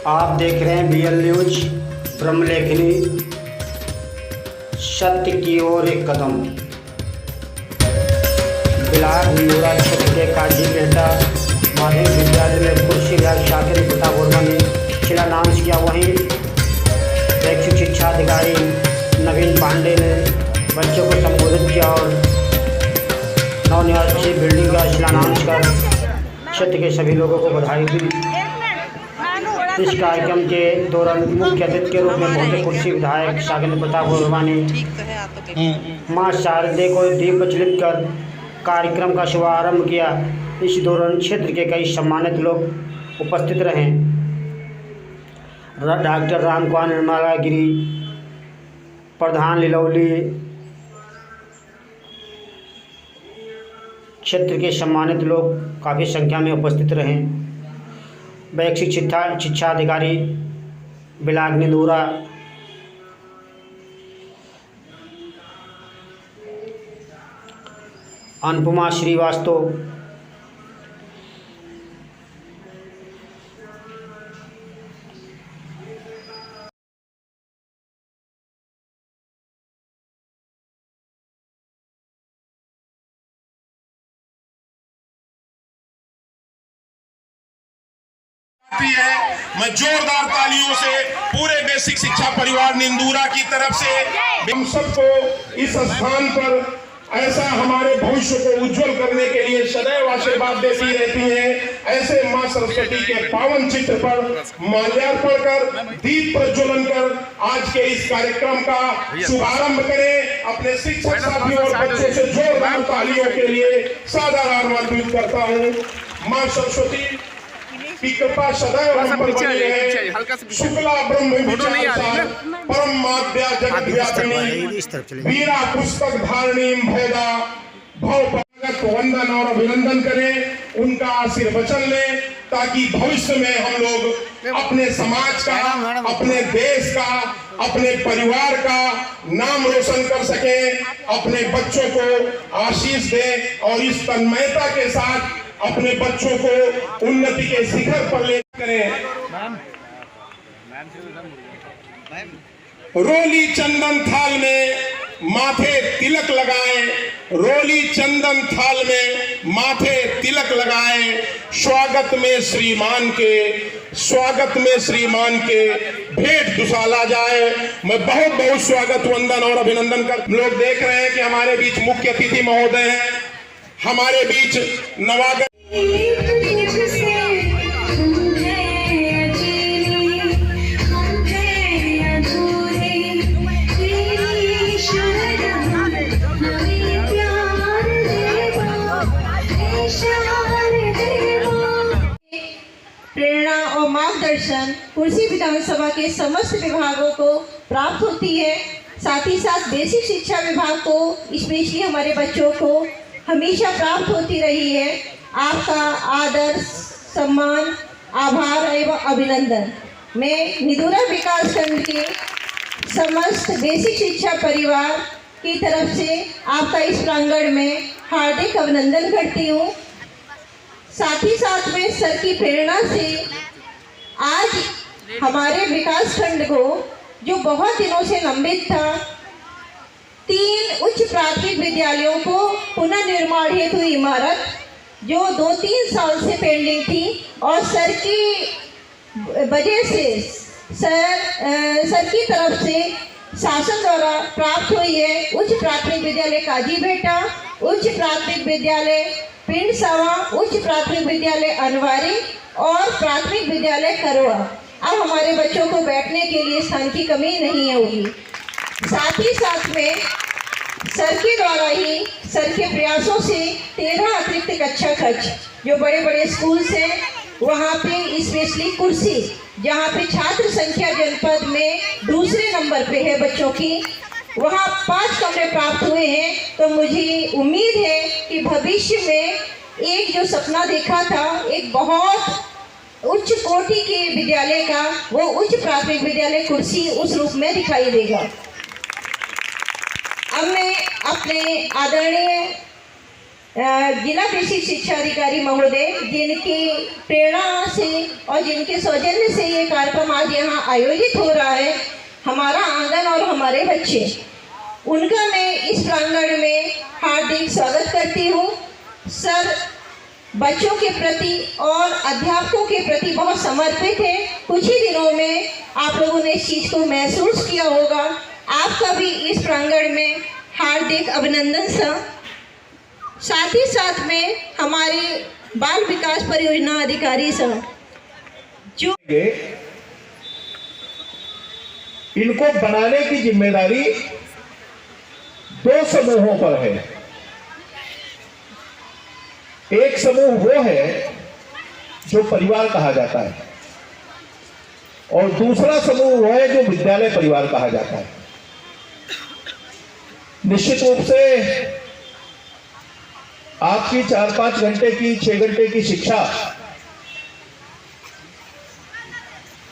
आप देख रहे हैं BL न्यूज ब्रह्मलेखनी, सत्य की ओर एक कदम। बिलाग न्यूरा क्षेत्र के काजी बेटा माध्यमिक विद्यालय में कुर्सी विभाग शाकिर प्रताप वर्मा ने शिलान्यास किया। वहीं शैक्षिक शिक्षा अधिकारी नवीन पांडे ने बच्चों को संबोधित किया और नवनिर्मित बिल्डिंग का शिलान्यास कर क्षेत्र के सभी लोगों को बधाई दी। इस कार्यक्रम के दौरान मुख्य अतिथि के रूप में पहुंचे कुर्सी विधायक शाकिर प्रताप वर्मा ने मां शारदे को दीप प्रज्वलित कर कार्यक्रम का शुभारंभ किया। इस दौरान क्षेत्र के कई सम्मानित लोग उपस्थित रहे। डॉक्टर रामकुमार निर्मला गिरी, प्रधान लिलौली, क्षेत्र के सम्मानित लोग काफ़ी संख्या में उपस्थित रहे। वैश्विक शिक्षा अधिकारी बिलाग निंदूरा, अनुपमा श्रीवास्तव, मैं जोरदार तालियों से पूरे बेसिक शिक्षा परिवार निंदूरा की तरफ से हम सबको इस स्थान पर ऐसा हमारे भविष्य को उज्जवल करने के लिए सदैव आशीर्वाद देती रहती हैं। ऐसे मां सरस्वती के पावन चित्र पर माल्यार्पण कर दीप प्रज्वलन कर आज के इस कार्यक्रम का शुभारंभ करें। अपने शिक्षक साथियों और बच्चों से जोरदार तालियों के लिए सादर आमंत्रित करता हूँ। मां सरस्वती की कृपा सदैव हम पर बनी रहे। शुक्ला ब्रह्म विचार परम माध्या जगत व्यापिनी वीरा पुस्तक धारिणी भेदा भव वंदन और अभिनंदन करें, उनका आशीर्वचन लें ताकि भविष्य में हम लोग अपने समाज का, अपने देश का, अपने परिवार का नाम रोशन कर सकें, अपने बच्चों को आशीष दें और इस तन्मयता के साथ अपने बच्चों को उन्नति के शिखर पर ले करें। रोली चंदन थाल में माथे तिलक लगाएं, रोली चंदन थाल में माथे तिलक लगाएं। स्वागत में श्रीमान के भेंट दुसाला जाए। मैं बहुत बहुत स्वागत वंदन और अभिनंदन कर। लोग देख रहे हैं कि हमारे बीच मुख्य अतिथि महोदय हैं, हमारे बीच नवागत प्रेरणा और मार्गदर्शन कुर्सी विधानसभा के समस्त विभागों को प्राप्त होती है। साथ ही साथ बेसिक शिक्षा विभाग को, स्पेशली हमारे बच्चों को हमेशा प्राप्त होती रही है। आपका आदर, सम्मान, आभार एवं अभिनंदन। मैं निंदूरा विकास खंड के समस्त बेसिक शिक्षा परिवार की तरफ से आपका इस प्रांगण में हार्दिक अभिनंदन करती हूँ। साथ ही साथ में सर की प्रेरणा से आज हमारे विकास खंड को, जो बहुत दिनों से लंबित था, 3 उच्च प्राथमिक विद्यालयों को पुनर्निर्माण हेतु इमारत जो 2-3 साल से पेंडिंग थी और सर की वजह से सर की तरफ से शासन द्वारा प्राप्त हुई है। उच्च प्राथमिक विद्यालय काजी बेटा, उच्च प्राथमिक विद्यालय पिंड सावा, उच्च प्राथमिक विद्यालय अनवारी और प्राथमिक विद्यालय करवा। अब हमारे बच्चों को बैठने के लिए स्थान की कमी नहीं होगी। साथ ही साथ में सर के द्वारा ही, सर के प्रयासों से 13 अतिरिक्त कक्षा खर्च जो बड़े बड़े स्कूल से वहाँ पे स्पेशली कुर्सी, जहाँ पे छात्र संख्या जनपद में दूसरे नंबर पे है बच्चों की, वहाँ 5 कमरे प्राप्त हुए हैं। तो मुझे उम्मीद है कि भविष्य में एक जो सपना देखा था, एक बहुत उच्च कोटि के विद्यालय का, वो उच्च प्राथमिक विद्यालय कुर्सी उस रूप में दिखाई देगा। अब मैं अपने आदरणीय जिला बेसिक शिक्षा अधिकारी महोदय, जिनकी प्रेरणा से और जिनके सौजन्य से ये कार्यक्रम आज यहाँ आयोजित हो रहा है, हमारा आंगन और हमारे बच्चे, उनका मैं इस प्रांगण में हार्दिक स्वागत करती हूँ। सर बच्चों के प्रति और अध्यापकों के प्रति बहुत समर्पित है। कुछ ही दिनों में आप लोगों ने इस चीज़ को महसूस किया होगा। आपका भी इस प्रांगण में हार्दिक अभिनंदन सर। साथ ही साथ में हमारे बाल विकास परियोजना अधिकारी सर, जो इनको बनाने की जिम्मेदारी 2 समूहों पर है। एक समूह वो है जो परिवार कहा जाता है और दूसरा समूह वो है जो विद्यालय परिवार कहा जाता है। निश्चित रूप से आपकी 4-5 घंटे की 6 घंटे की शिक्षा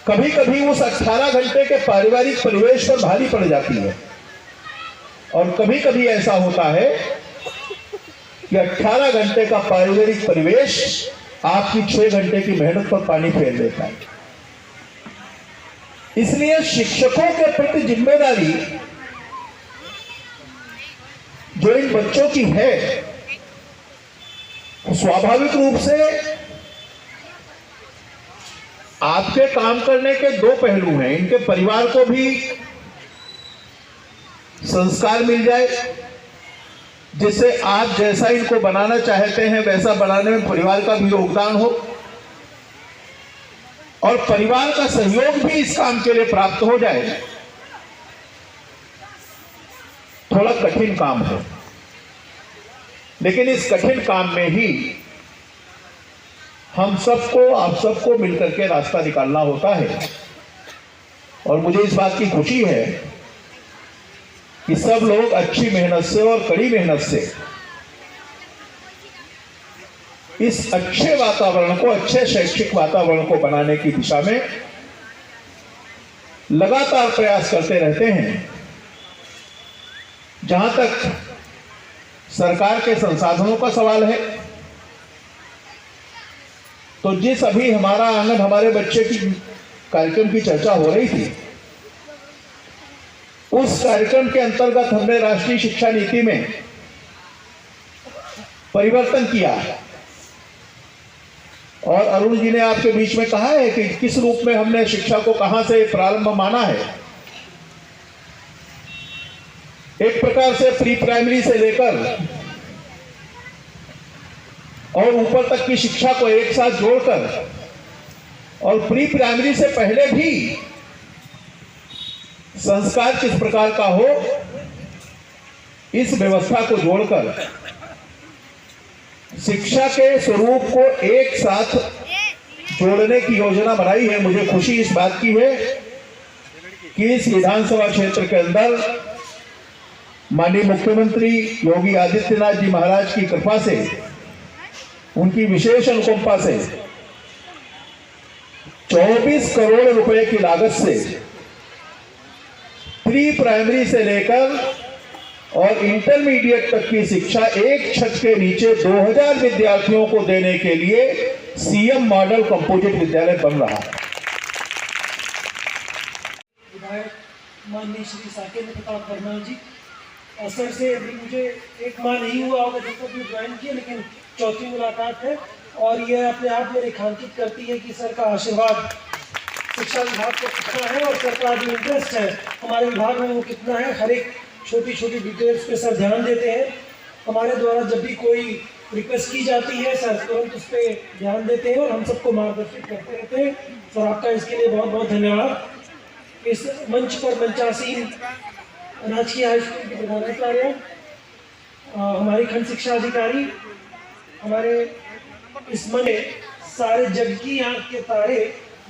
कभी कभी उस 18 घंटे के पारिवारिक परिवेश पर भारी पड़ जाती है और कभी कभी ऐसा होता है कि 18 घंटे का पारिवारिक परिवेश आपकी 6 घंटे की मेहनत पर पानी फेर देता है। इसलिए शिक्षकों के प्रति जिम्मेदारी जो इन बच्चों की है, स्वाभाविक रूप से आपके काम करने के 2 पहलू हैं। इनके परिवार को भी संस्कार मिल जाए, जिससे आप जैसा इनको बनाना चाहते हैं वैसा बनाने में परिवार का भी योगदान हो और परिवार का सहयोग भी इस काम के लिए प्राप्त हो जाए। थोड़ा कठिन काम है, लेकिन इस कठिन काम में ही हम सबको, आप सबको मिलकर के रास्ता निकालना होता है। और मुझे इस बात की खुशी है कि सब लोग अच्छी मेहनत से और कड़ी मेहनत से इस अच्छे वातावरण को, अच्छे शैक्षिक वातावरण को बनाने की दिशा में लगातार प्रयास करते रहते हैं। जहां तक सरकार के संसाधनों का सवाल है, तो जिस अभी हमारा आंगन हमारे बच्चे की कार्यक्रम की चर्चा हो रही थी, उस कार्यक्रम के अंतर्गत हमने राष्ट्रीय शिक्षा नीति में परिवर्तन किया और अरुण जी ने आपके बीच में कहा है कि किस रूप में हमने शिक्षा को कहां से प्रारंभ माना है। एक प्रकार से प्री प्राइमरी से लेकर और ऊपर तक की शिक्षा को एक साथ जोड़कर और प्री प्राइमरी से पहले भी संस्कार किस प्रकार का हो, इस व्यवस्था को जोड़कर शिक्षा के स्वरूप को एक साथ जोड़ने की योजना बनाई है। मुझे खुशी इस बात की है कि इस विधानसभा क्षेत्र के अंदर माननीय मुख्यमंत्री योगी आदित्यनाथ जी महाराज की कृपा से, उनकी विशेष अनुकंपा से 24 करोड़ रुपए की लागत से प्री प्राइमरी से लेकर और इंटरमीडिएट तक की शिक्षा एक छत के नीचे 2000 विद्यार्थियों को देने के लिए सीएम मॉडल कंपोजिट विद्यालय बन रहा है। विधायक माननीय श्री साकेंद्र प्रताप वर्मा जी, सर से अभी मुझे 1 माह नहीं हुआ होगा जब तक मैं ज्वाइन किया, लेकिन चौथी मुलाकात है और यह अपने आप में रेखांकित करती है कि सर का आशीर्वाद शिक्षा विभाग को कितना है और सर का जो इंटरेस्ट है हमारे विभाग में वो कितना है। हर एक छोटी छोटी डिटेल्स पे सर ध्यान देते हैं। हमारे द्वारा जब भी कोई रिक्वेस्ट की जाती है सर तुरंत उस पर ध्यान देते हैं और हम सबको मार्गदर्शित करते रहते हैं। सर आपका इसके लिए बहुत बहुत धन्यवाद। इस मंच पर मंचासीन राजकीय हाई स्कूल के प्रधानाचार्य, हमारी खंड शिक्षा अधिकारी, हमारे इस मन में सारे जग की आँख के तारे,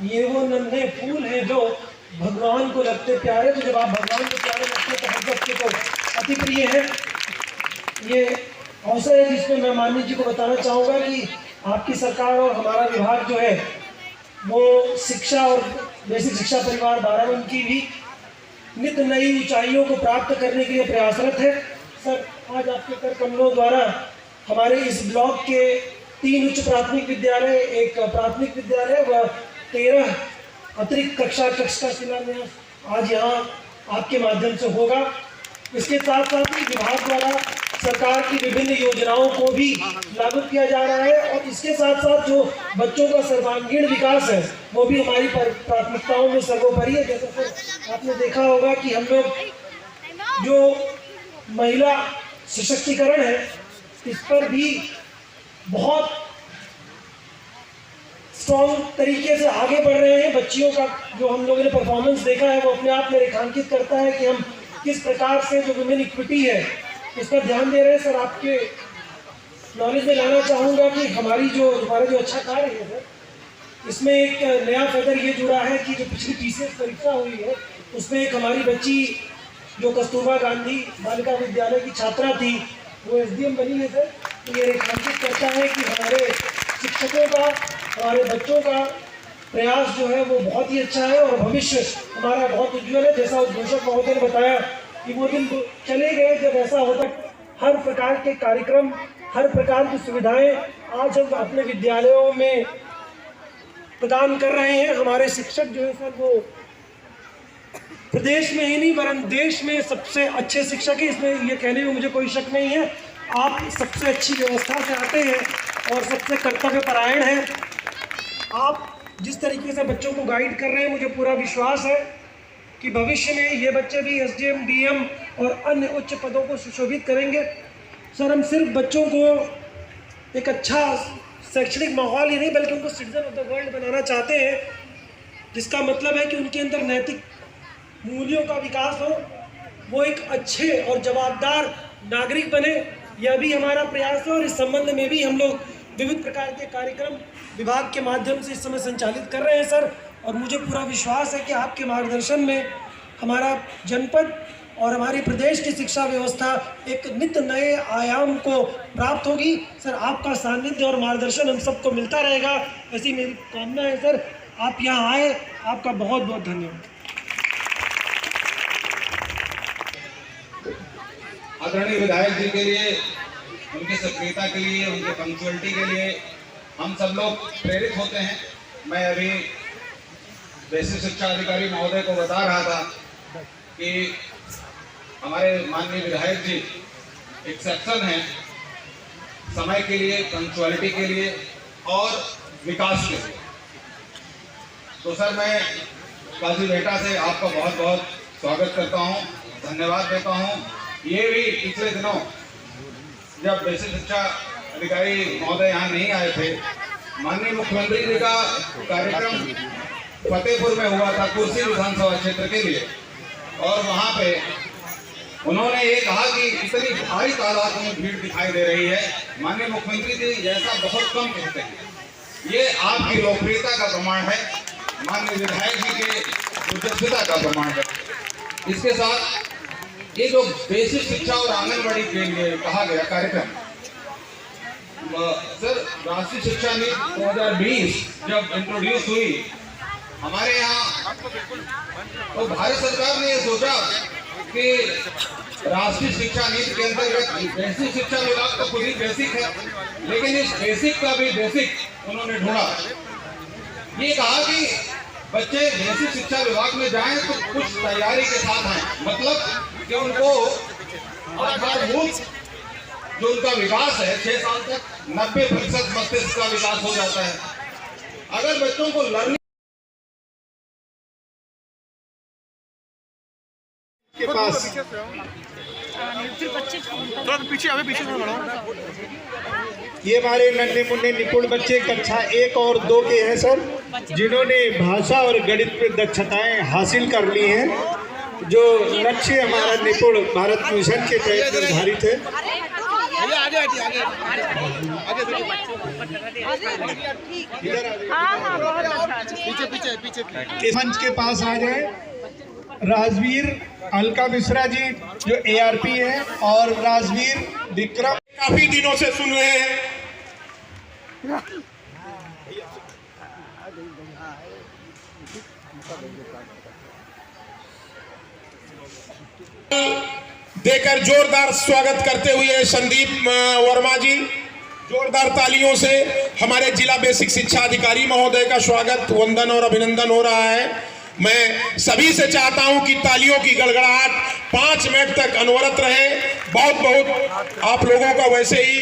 ये वो नन्हे फूल हैं जो भगवान को लगते प्यारे। तो जब आप भगवान को प्यारे लगते तो हर बच्चे को अति प्रिय है। ये अवसर है जिसमें मैं माननीय जी को बताना चाहूँगा कि आपकी सरकार और हमारा विभाग जो है वो शिक्षा और बेसिक शिक्षा परिवार बाराबंकी भी नित नई ऊंचाइयों को प्राप्त करने के लिए प्रयासरत है। सर आज आपके कर कमलों द्वारा हमारे इस ब्लॉक के 3 उच्च प्राथमिक विद्यालय, 1 प्राथमिक विद्यालय व 13 अतिरिक्त कक्षा का शिलान्यास आज यहाँ आपके माध्यम से होगा। इसके साथ साथ ही विभाग द्वारा सरकार की विभिन्न योजनाओं को भी लागू किया जा रहा है और इसके साथ साथ जो बच्चों का सर्वांगीण विकास है वो भी हमारी प्राथमिकताओं में सर्वोपरि है। जैसे कि आपने देखा होगा कि हम लोग जो महिला सशक्तिकरण है इस पर भी बहुत स्ट्रॉन्ग तरीके से आगे बढ़ रहे हैं। बच्चियों का जो हम लोगों ने परफॉर्मेंस देखा है वो अपने आप में रेखांकित करता है कि हम किस प्रकार से जो वुमेन इक्विटी है इस पर ध्यान दे रहे हैं। सर, आपके नॉलेज में लाना चाहूँगा कि हमारा जो अच्छा कार्य है सर, इसमें एक नया फेदर ये जुड़ा है कि जो पिछली PCS परीक्षा हुई है उसमें एक हमारी बच्ची जो कस्तूरबा गांधी बालिका विद्यालय की छात्रा थी वो SDM बनी है सर। तो ये रेखांकित करता है कि हमारे शिक्षकों का, हमारे बच्चों का प्रयास जो है वो बहुत ही अच्छा है और भविष्य हमारा बहुत उज्ज्वल है। जैसा उद्घोषक महोदय ने बताया कि वो दिन चले गए जब ऐसा होता। हर प्रकार के कार्यक्रम, हर प्रकार की सुविधाएं आज हम अपने विद्यालयों में प्रदान कर रहे हैं। हमारे शिक्षक जो है सर वो प्रदेश में ही नहीं वरन देश में सबसे अच्छे शिक्षक हैं, इसमें ये कहने में मुझे कोई शक नहीं है। आप सबसे अच्छी व्यवस्था से आते हैं और सबसे कर्तव्यपरायण हैं। आप जिस तरीके से बच्चों को गाइड कर रहे हैं मुझे पूरा विश्वास है कि भविष्य में ये बच्चे भी SDM, DM और अन्य उच्च पदों को सुशोभित करेंगे। सर, हम सिर्फ बच्चों को एक अच्छा शैक्षणिक माहौल ही नहीं बल्कि उनको सिटीजन ऑफ द वर्ल्ड बनाना चाहते हैं, जिसका मतलब है कि उनके अंदर नैतिक मूल्यों का विकास हो, वो एक अच्छे और जवाबदार नागरिक बने। यह भी हमारा प्रयास है और इस संबंध में भी हम लोग विविध प्रकार के कार्यक्रम विभाग के माध्यम से इस समय संचालित कर रहे हैं सर। और मुझे पूरा विश्वास है कि आपके मार्गदर्शन में हमारा जनपद और हमारे प्रदेश की शिक्षा व्यवस्था एक नित्य नए आयाम को प्राप्त होगी। सर, आपका सानिध्य और मार्गदर्शन हम सबको मिलता रहेगा, ऐसी मेरी कामना है सर। आप यहाँ आए, आपका बहुत बहुत धन्यवाद। आदरणीय विधायक जी के लिए, उनकी सक्रियता के लिए, उनके पंक्चुअलिटी के लिए हम सब लोग प्रेरित होते हैं। मैं अभी बेसिक शिक्षा अधिकारी महोदय को बता रहा था कि हमारे माननीय विधायक जी एक्सेप्शन हैं समय के लिए, पंक्चुअलिटी के लिए और विकास के लिए। तो सर, मैं काजी बेटा से आपका बहुत बहुत स्वागत करता हूं, धन्यवाद देता हूं। ये भी पिछले दिनों जब बेसिक शिक्षा अधिकारी महोदय यहाँ नहीं आए थे, माननीय मुख्यमंत्री जी का कार्यक्रम फतेहपुर में हुआ था कुर्सी विधानसभा क्षेत्र के लिए, और वहाँ पे उन्होंने ये कहा कि इतनी भारी तादाद में भीड़ दिखाई दे रही है। माननीय मुख्यमंत्री जी जैसा बहुत कम कहते हैं। ये आपकी लोकप्रियता का प्रमाण है, माननीय विधायक जी के उद्देश्यता का प्रमाण है। इसके साथ ये जो बेसिक शिक्षा और आंगनबाड़ी के लिए कहा गया कार्यक्रम, सर, राष्ट्रीय शिक्षा नीति 2020 जब इंट्रोड्यूस हुई हमारे यहाँ, तो भारत सरकार ने ये सोचा कि राष्ट्रीय शिक्षा नीति के अंतर्गत बेसिक शिक्षा विभाग तो खुद ही बेसिक है, लेकिन इस बेसिक का भी बेसिक उन्होंने ढूंढा। ये कहा कि बच्चे बेसिक शिक्षा विभाग में जाएं तो कुछ तैयारी के साथ आए, मतलब कि उनको आधारभूत जो उनका विकास है 6 साल तक 90% मस्तिष्क का विकास हो जाता है। अगर बच्चों को लर्निंग के पास ये हमारे नन्हे मुन्ने निपुण बच्चे कक्षा 1 और 2 के हैं सर, जिन्होंने भाषा और गणित में दक्षताएं हासिल कर ली हैं, जो लक्ष्य हमारा निपुण भारत मिशन के तहत निर्धारित है। इस मंच के पास आ जाए राजवीर अलका मिश्रा जी जो ARP है, और राजवीर विक्रम। काफी दिनों से सुन रहे हैं। देकर जोरदार स्वागत करते हुए संदीप वर्मा जी, जोरदार तालियों से हमारे जिला बेसिक शिक्षा अधिकारी महोदय का स्वागत, वंदन और अभिनंदन हो रहा है। मैं सभी से चाहता हूं कि तालियों की गड़गड़ाहट 5 मिनट तक अनवरत रहे। बहुत बहुत आप लोगों का वैसे ही